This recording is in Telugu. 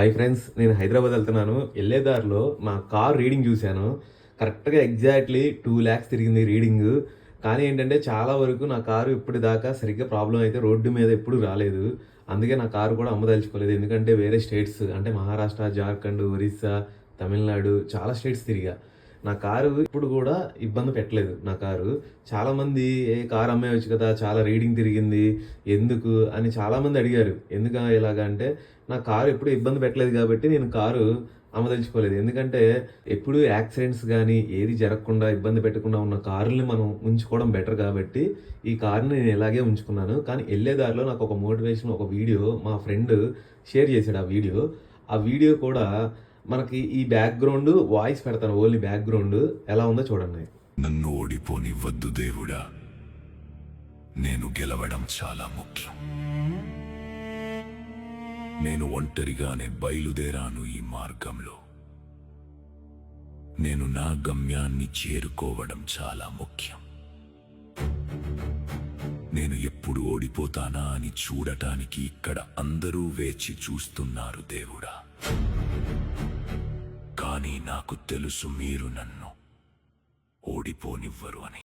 Hi friends. నేను హైదరాబాద్ వెళ్తున్నాను. ఎళ్ళే దారిలో నా కార్ రీడింగ్ చూశాను. కరెక్ట్‌గా ఎగ్జాక్ట్‌లీ 2,00,000 తిరిగింది రీడింగు. కానీ ఏంటంటే చాలా వరకు నా కారు ఇప్పటిదాకా సరిగ్గా ప్రాబ్లమ్ అయితే రోడ్డు మీద ఎప్పుడు రాలేదు. అందుకే నా కారు కూడా అమ్మదలుచుకోలేదు. ఎందుకంటే వేరే స్టేట్స్ అంటే మహారాష్ట్ర, జార్ఖండ్, ఒరిస్సా, తమిళనాడు చాలా స్టేట్స్ తిరిగా. నా కారు ఇప్పుడు కూడా ఇబ్బంది పెట్టలేదు నా కారు. చాలామంది కారు అమ్మేయొచ్చు కదా! చాలా రీడింగ్ తిరిగింది. ఎందుకు అని చాలామంది అడిగారు. ఇలాగా అంటే నా కారు ఎప్పుడు ఇబ్బంది పెట్టలేదు కాబట్టి నేను కారు అమ్మదలుచుకోలేదు. ఎందుకంటే ఎప్పుడు యాక్సిడెంట్స్ గానీ, ఏది జరగకుండా, ఇబ్బంది పెట్టకుండా ఉన్న కార్‌లని మనం ఉంచుకోవడం బెటర్ కాబట్టి, ఈ కార్‌ని నేను ఇలాగే ఉంచుకున్నాను. కానీ ఎళ్ళే దారిలో నాకొక మోటివేషన్ ఒక వీడియో మా ఫ్రెండ్ షేర్ చేసాడు ఆ వీడియో. ఆ వీడియో కూడా మనకి ఈ బ్యాక్‌గ్రౌండ్ వాయిస్ పెడతాను ఓన్లీ బ్యాక్‌గ్రౌండ్ ఎలా ఉందో చూడండి. నన్ను ఓడిపోనివ్వద్దు దేవుడా. నేను గెలవడం చాలా ముఖ్యం. నేను ఒంటరిగానే బయలుదేరాను ఈ మార్గంలో. నేను నా గమ్యాన్ని చేరుకోవడం చాలా ముఖ్యం. నేను ఎప్పుడు ఓడిపోతానా అని చూడటానికి ఇక్కడ అందరూ వేచి చూస్తున్నారు దేవుడా. కానీ నాకు తెలుసు మీరు నన్ను ఓడిపోనివ్వరు అని.